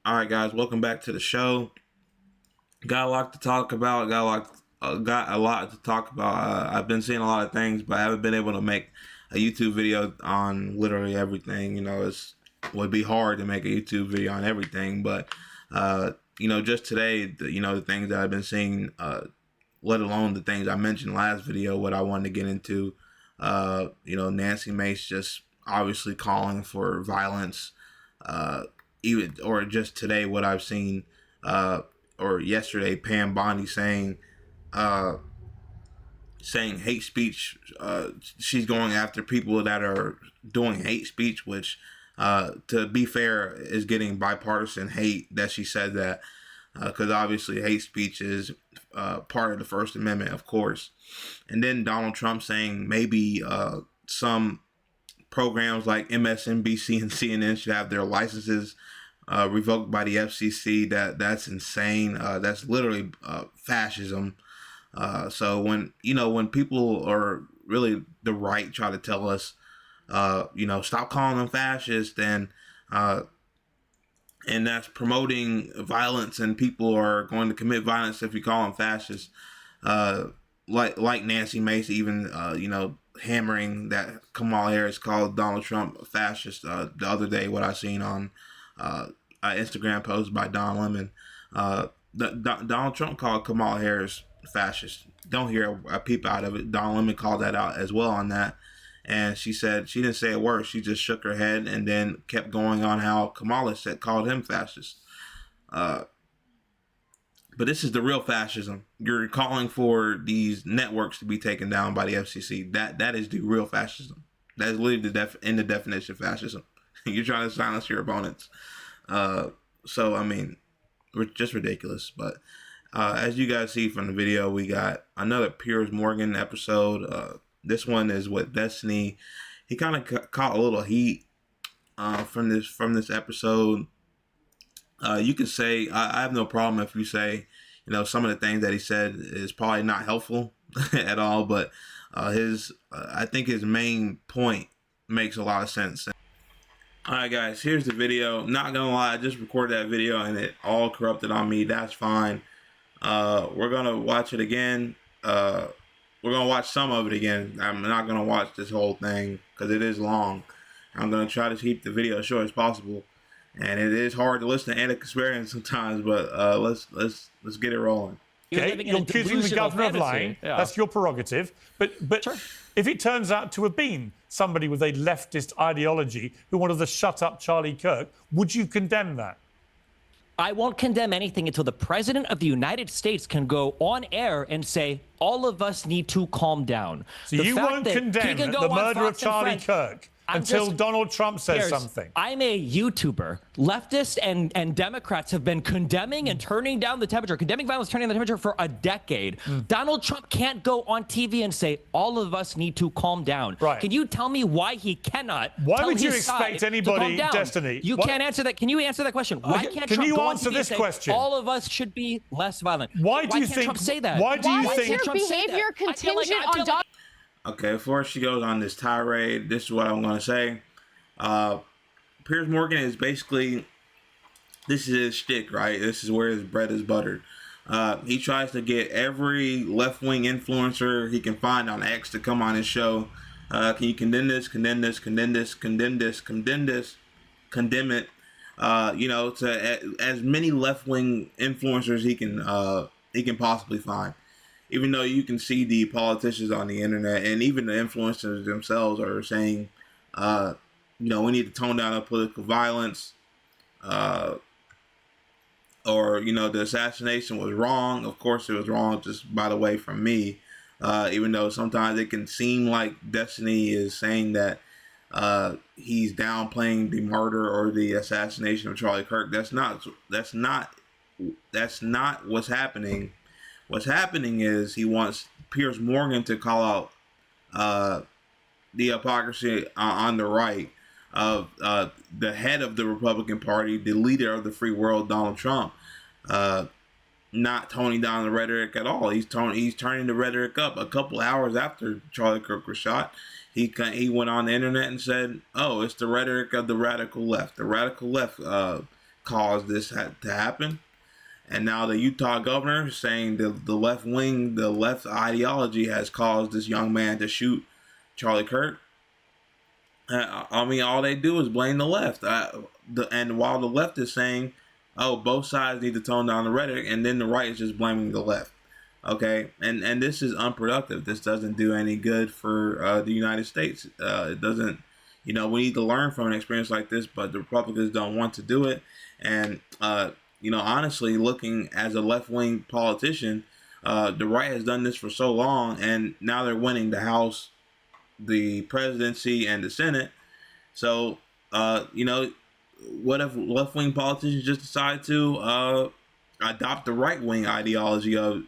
All right, guys, welcome back to the show. Got a lot to talk about. Got a lot to talk about. I've been seeing a lot of things, but I haven't been able to make a YouTube video on literally everything. You know, would be hard to make a YouTube video on everything, but you know, just today, the things that I've been seeing, let alone the things I mentioned last video, what I wanted to get into. Nancy Mace just obviously calling for violence. Or just today, what I've seen, or yesterday, Pam Bondi saying hate speech. She's going after people that are doing hate speech, which, to be fair, is getting bipartisan hate that she said that, because obviously hate speech is part of the First Amendment, of course. And then Donald Trump saying maybe some programs like MSNBC and CNN should have their licenses revoked by the FCC. That's insane. That's literally fascism. So when people are really the right try to tell us, stop calling them fascists, and that's promoting violence, and people are going to commit violence if you call them fascists. Like Nancy Mace, even hammering that Kamala Harris called Donald Trump a fascist the other day. What I seen on an Instagram post by Don Lemon, Donald Trump called Kamala Harris fascist. Don't hear a peep out of it. Don Lemon called that out as well on that, and she said she didn't say a word. She just shook her head and then kept going on how Kamala called him fascist. But this is the real fascism. You're calling for these networks to be taken down by the FCC. That is the real fascism. That is literally in the definition of fascism. You're trying to silence your opponents. So, I mean, just ridiculous. But as you guys see from the video, we got another Piers Morgan episode. This one is with Destiny. He kind of caught a little heat from this episode. You could say, I have no problem if you say, some of the things that he said is probably not helpful at all, but I think his main point makes a lot of sense. All right, guys, here's the video. Not gonna lie, I just recorded that video and it all corrupted on me. That's fine. We're gonna watch it again. We're gonna watch some of it again. I'm not gonna watch this whole thing because it is long. I'm gonna try to keep the video as short as possible. And it is hard to listen to Kasparian sometimes, but let's get it rolling. Okay, you're accusing the governor of lying. Yeah. That's your prerogative. But sure. If it turns out to have been somebody with a leftist ideology who wanted to shut up Charlie Kirk, would you condemn that? I won't condemn anything until the president of the United States can go on air and say, all of us need to calm down. So you won't condemn the murder of Charlie Kirk until Donald Trump says something. I'm a YouTuber. Leftists and Democrats have been condemning and turning down the temperature, condemning violence, turning down the temperature for a decade. Donald Trump can't go on TV and say, all of us need to calm down. Right. Can you tell me why he cannot? Why would you expect anybody, Destiny? You can't answer that. Can you answer that question? Why can't Trump go on TV and say, all of us should be less violent? Why do you can't Trump say that? Why do you think your behavior contingent on Donald? Okay, before she goes on this tirade, this is what I'm going to say. Piers Morgan is basically, this is his shtick, right? This is where his bread is buttered. He tries to get every left-wing influencer he can find on X to come on his show. Can you condemn this, condemn this, condemn this, condemn this, condemn this, condemn it? To as many left-wing influencers he can possibly find. Even though you can see the politicians on the internet and even the influencers themselves are saying, we need to tone down our political violence, or, the assassination was wrong. Of course it was wrong, just by the way, from me, even though sometimes it can seem like Destiny is saying that he's downplaying the murder or the assassination of Charlie Kirk. That's not what's happening. What's happening is he wants Piers Morgan to call out the hypocrisy on the right of the head of the Republican Party, the leader of the free world, Donald Trump, not toning down the rhetoric at all. He's turning the rhetoric up. A couple hours after Charlie Kirk was shot, he went on the internet and said, "Oh, it's the rhetoric of the radical left. The radical left caused this to happen. And now the Utah governor is saying the left wing, the left ideology has caused this young man to shoot Charlie Kirk. I mean, all they do is blame the left. And while the left is saying, oh, both sides need to tone down the rhetoric, and then the right is just blaming the left. Okay, and this is unproductive. This doesn't do any good for the United States. It doesn't, we need to learn from an experience like this, but the Republicans don't want to do it. And, honestly, looking as a left-wing politician, the right has done this for so long, and now they're winning the House, the presidency, and the Senate. So, what if left-wing politicians just decide to adopt the right-wing ideology of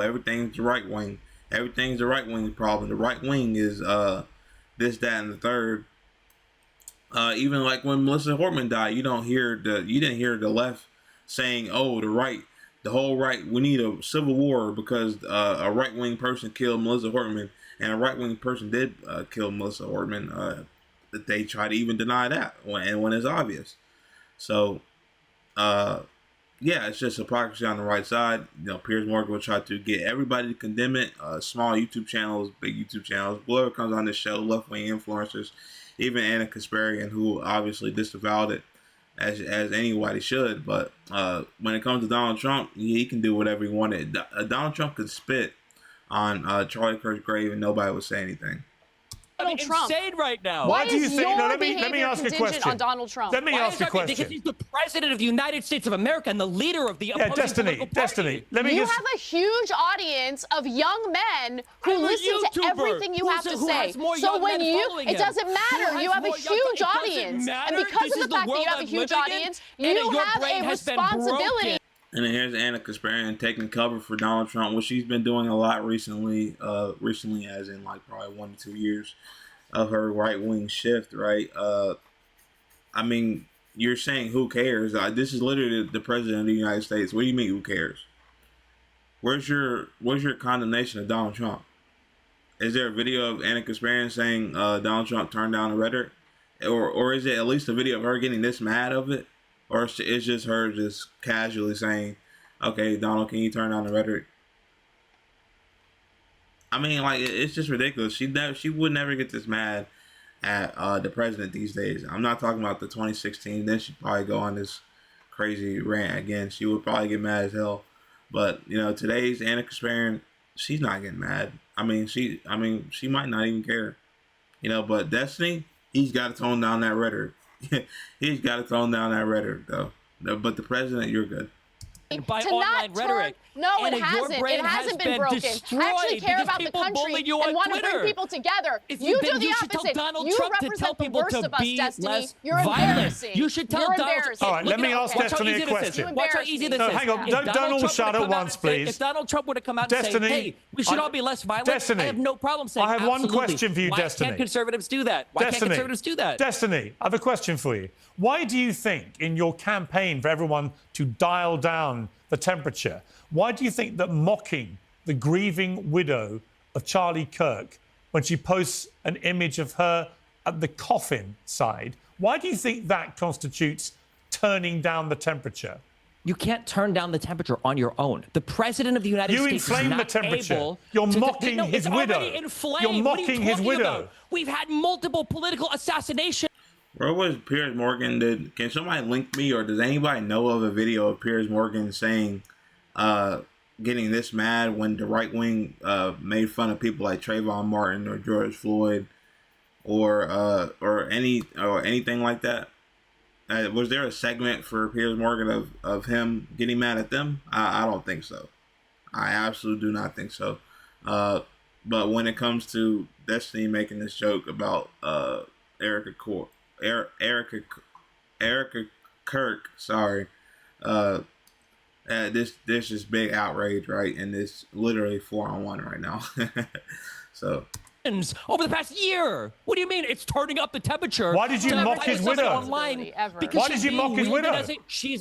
everything's the right wing. Everything's the right wing's problem. The right wing is this, that, and the third. Even like when Melissa Hortman died, you didn't hear the left saying, oh, the whole right, we need a civil war because a right-wing person killed Melissa Hortman, and a right-wing person did kill Melissa Hortman. They try to even deny that when it's obvious. So, yeah, it's just hypocrisy on the right side. Piers Morgan will try to get everybody to condemn it. Small YouTube channels, big YouTube channels, whoever comes on this show, left-wing influencers, even Anna Kasparian, who obviously disavowed it as anybody should. But when it comes to Donald Trump, he can do whatever he wanted. Donald Trump could spit on Charlie Kirk's grave and nobody would say anything. Donald Trump insane right now. Why do you is think? your No, let me behavior ask a contingent question. on Donald Trump? Let me ask a question. Because he's the president of the United States of America and the leader of the opposing political party. Let me You have a huge audience of young men who listen to everything you have to say. So when it doesn't matter. You have a huge audience, and because of the fact that you have a huge audience, you have a responsibility. And then here's Anna Kasparian taking cover for Donald Trump, which she's been doing a lot recently. Recently, as in like probably 1 to 2 years of her right-wing shift, right? I mean, you're saying who cares? This is literally the president of the United States. What do you mean who cares? Where's your condemnation of Donald Trump? Is there a video of Anna Kasparian saying Donald Trump turned down the rhetoric? Or is it at least a video of her getting this mad of it? Or it's just her just casually saying, okay, Donald, can you turn down the rhetoric? I mean, like, it's just ridiculous. She would never get this mad at the president these days. I'm not talking about the 2016. Then she'd probably go on this crazy rant again. She would probably get mad as hell. But today's Anna Kasparian, she's not getting mad. I mean, she might not even care. But Destiny, he's got to tone down that rhetoric. He's got to tone down that rhetoric, though. But the president, you're good. By online rhetoric. No, it hasn't. It hasn't been broken. I actually care about the country and want to bring people together. You do the opposite. You represent the worst of us, Destiny. You're embarrassing. You should tell Donald. All right, let me ask Destiny a question. Watch how easy this is. Hang on, don't all shout at once, please. If Donald Trump would have come out and said, hey, we should all be less violent, I have no problem saying I have one question for you, Destiny. Why can't conservatives do that? Why can't conservatives do that? Destiny, I have a question for you. Why do you think, in your campaign for everyone to dial down the temperature, why do you think that mocking the grieving widow of Charlie Kirk when she posts an image of her at the coffin side, why do you think that constitutes turning down the temperature? You can't turn down the temperature on your own. The president of the United States is not inflame the temperature. Able You're to mocking his widow. You're mocking his widow. We've had multiple political assassinations. Where was Piers Morgan? Can somebody link me, or does anybody know of a video of Piers Morgan saying, getting this mad when the right wing made fun of people like Trayvon Martin or George Floyd, or anything like that? Was there a segment for Piers Morgan of him getting mad at them? I don't think so. I absolutely do not think so. But when it comes to Destiny making this joke about Erica Kirk, sorry. This is big outrage, right? And it's literally 4-on-1 right now. So over the past year. What do you mean it's turning up the temperature? Why did you mock his widow? Online because Why did you mock his widow?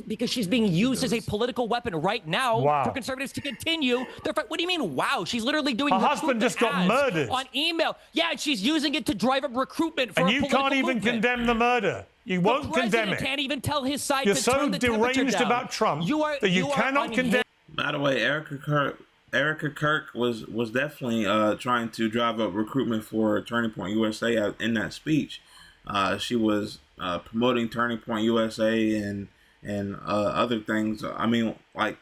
Because she's being used as a political weapon right now for conservatives to continue their fight. What do you mean, wow? She's literally doing her husband just got murdered on email. Yeah, and she's using it to drive up recruitment for and a you political can't even movement. Condemn the murder. You won't condemn it. Can't even tell his side. You're to so turn the deranged down. about Trump that you cannot condemn. By the way, Erica Kirk was definitely trying to drive up recruitment for Turning Point USA in that speech. She was promoting Turning Point USA and other things. I mean, like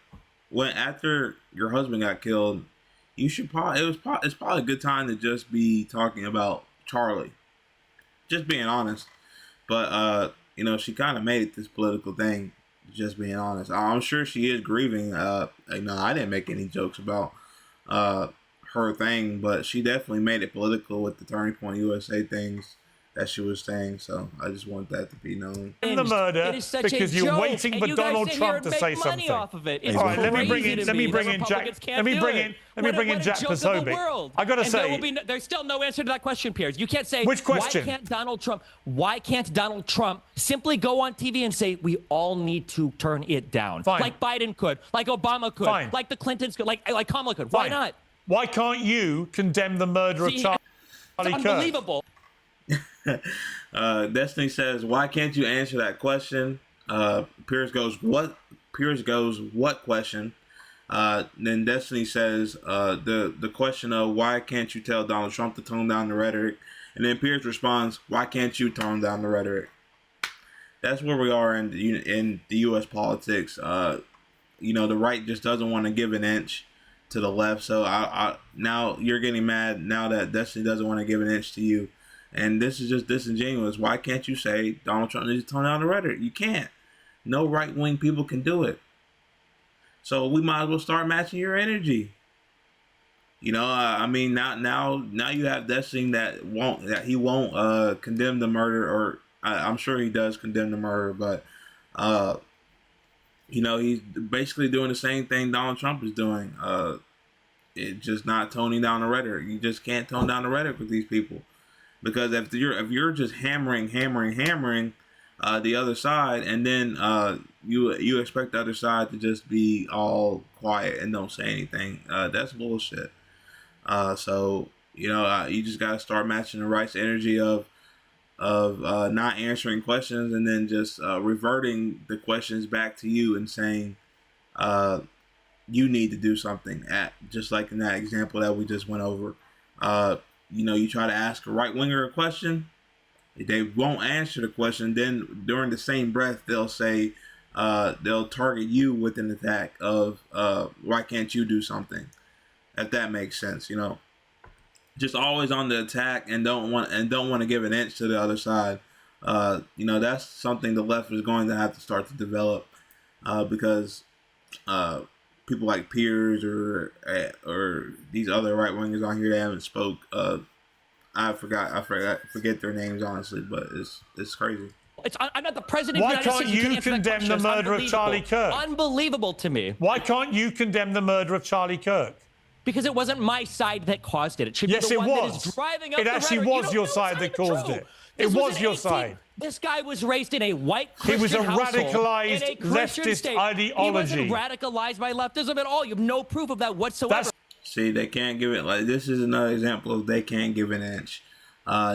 after your husband got killed, you should it's probably a good time to just be talking about Charlie. Just being honest. But you know, she kind of made it this political thing. Just being honest, I'm sure she is grieving. You know, I didn't make any jokes about her thing, but she definitely made it political with the Turning Point USA things that she was saying. So I just want that to be known. In the murder, because you're waiting for Donald Trump to say something. Off of it. All right, let me bring in Jack. Let me bring in Jack Posobiec. I gotta say, there's still no answer to that question, Piers. You can't say which question. Why can't Donald Trump simply go on TV and say we all need to turn it down, like Biden could, like Obama could, like the Clintons could, like Kamala could? Why not? Why can't you condemn the murder of Charlie Kirk? Unbelievable. Destiny says, "Why can't you answer that question?" Piers goes, "What?" Piers goes, "What question?" Then Destiny says, "The question of why can't you tell Donald Trump to tone down the rhetoric?" And then Piers responds, "Why can't you tone down the rhetoric?" That's where we are in the U.S. politics. You know, the right just doesn't want to give an inch to the left. So now you're getting mad now that Destiny doesn't want to give an inch to you. And this is just disingenuous. Why can't you say Donald Trump needs to tone down the rhetoric? You can't. No right-wing people can do it. So we might as well start matching your energy. You know, I mean, now you have Destiny that he won't condemn the murder, or I'm sure he does condemn the murder, but you know, he's basically doing the same thing Donald Trump is doing. It's just not toning down the rhetoric. You just can't tone down the rhetoric with these people. Because if you're just hammering the other side, and then you expect the other side to just be all quiet and don't say anything, that's bullshit. So you know, you just gotta start matching the right's energy of not answering questions, and then just reverting the questions back to you and saying you need to do something. Just like in that example that we just went over. You know, you try to ask a right-winger a question, they won't answer the question. Then during the same breath, they'll say, they'll target you with an attack of, why can't you do something? If that makes sense, you know, just always on the attack and don't want to give an inch to the other side. You know, that's something the left is going to have to start to develop, because people like Piers or these other right wingers on here that haven't spoke. I forget their names honestly, but it's crazy. I'm not the president. Why can't you condemn the murder of Charlie Kirk? Unbelievable to me. Why can't you condemn the murder of Charlie Kirk? Because it wasn't my side that caused it. It should be the one that is driving up the rhetoric. It actually was your side that caused it. It was your side. This guy was raised in a white Christian household. He was a radicalized leftist ideology. He wasn't radicalized by leftism at all. You have no proof of that whatsoever. See, they can't give it. Like, this is another example of they can't give an inch.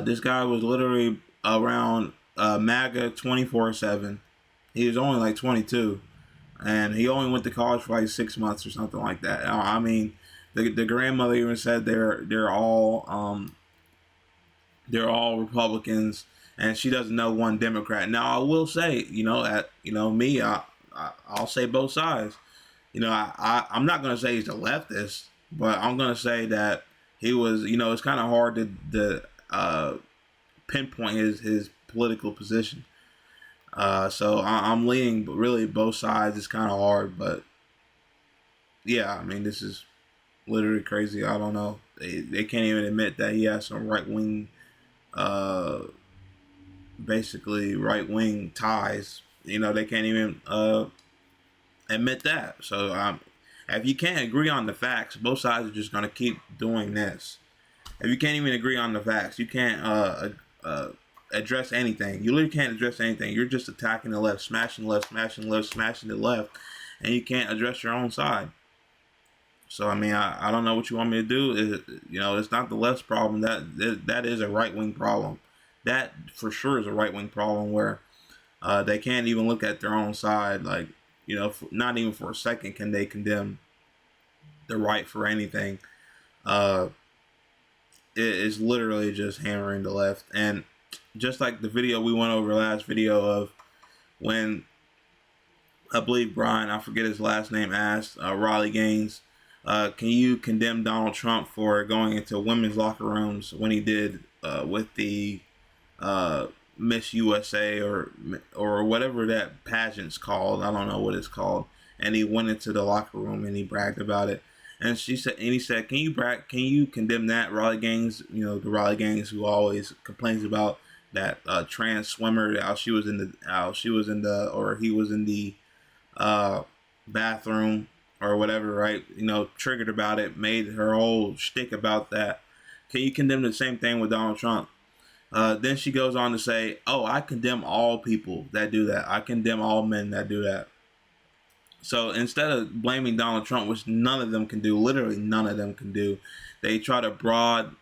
This guy was literally around MAGA 24/7. He was only like 22, and he only went to college for like 6 months or something like that. I mean, the grandmother even said they're all Republicans, and she doesn't know one Democrat. Now I will say, me, I'll say both sides. I'm not gonna say he's a leftist, but I'm gonna say that he was. It's kind of hard to pinpoint his political position. So I'm leaning, but really both sides. It's kind of hard, but yeah, I mean, this is literally crazy. I don't know. They can't even admit that he has some right wing, basically right wing ties. They can't even admit that. So if you can't agree on the facts, both sides are just gonna keep doing this. If you can't even agree on the facts, you can't address anything. You literally can't address anything. You're just attacking the left, smashing the left, smashing the left, smashing the left, and you can't address your own side. So I mean, I don't know what you want me to do. It's not the left's problem. That is a right wing problem. That for sure is a right wing problem where they can't even look at their own side. Like, not even for a second can they condemn the right for anything. It is literally just hammering the left. And just like the video we went over last video of when I believe Brian, I forget his last name, asked Riley Gaines, can you condemn Donald Trump for going into women's locker rooms when he did with the Miss USA or whatever that pageant's called? I don't know what it's called. And he went into the locker room and he bragged about it. And he said, can you condemn that, Riley Gaines? The Riley Gaines who always complains about that trans swimmer, how he was in the bathroom or whatever, right? Triggered about it, made her whole shtick about that. Can you condemn the same thing with Donald Trump? Then she goes on to say, oh, I condemn all people that do that. I condemn all men that do that. So instead of blaming Donald Trump, which none of them can do, literally none of them can do, they try to broaden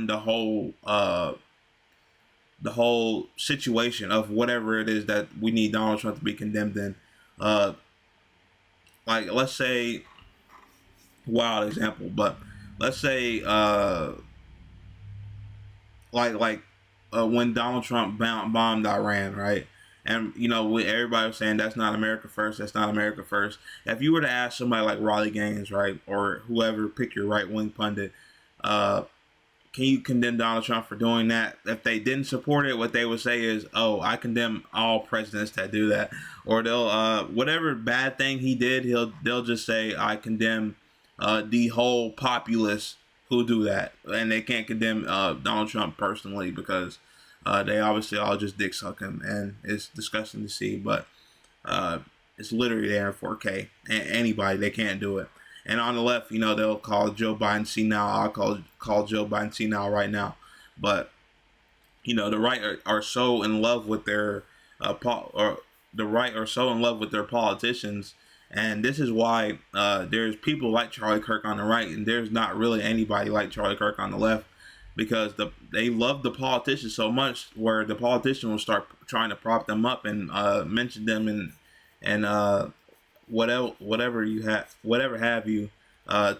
the whole situation of whatever it is that we need Donald Trump to be condemned in. Like, let's say, wild example, but let's say when Donald Trump bombed Iran, right? And, everybody was saying that's not America first. That's not America first. If you were to ask somebody like Riley Gaines, right, or whoever, pick your right-wing pundit, can you condemn Donald Trump for doing that? If they didn't support it, what they would say is, oh, I condemn all presidents that do that. Or they'll, whatever bad thing he did, they'll just say, I condemn the whole populace who do that. And they can't condemn Donald Trump personally because they obviously all just dick suck him, and it's disgusting to see, but it's literally there in 4K. And anybody, they can't do it. And on the left, they'll call Joe Biden senile. I'll call Joe Biden senile right now. But the right are so in love with their politicians, and this is why there's people like Charlie Kirk on the right, and there's not really anybody like Charlie Kirk on the left. Because they love the politicians so much, where the politician will start trying to prop them up and mention them and whatever have you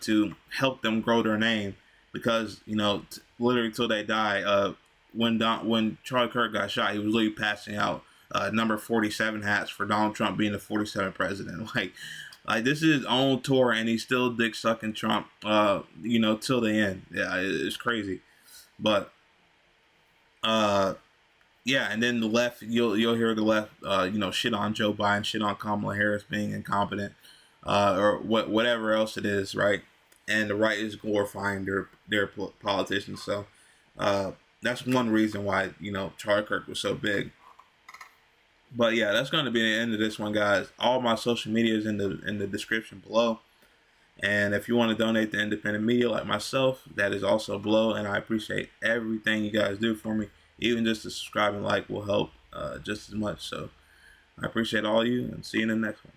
to help them grow their name. Because literally till they die. When Charlie Kirk got shot, he was literally passing out number 47 hats for Donald Trump being the 47th president. Like this is his own tour, and he's still dick sucking Trump. Till the end. Yeah, it's crazy. But, yeah, and then the left, you'll hear the left, shit on Joe Biden, shit on Kamala Harris being incompetent, or whatever else it is, right? And the right is glorifying their politicians. So, that's one reason why, Charlie Kirk was so big. But yeah, that's going to be the end of this one, guys. All my social media is in the description below. And if you want to donate to independent media like myself, that is also below. And I appreciate everything you guys do for me. Even just to subscribe and like will help just as much. So I appreciate all of you, and see you in the next one.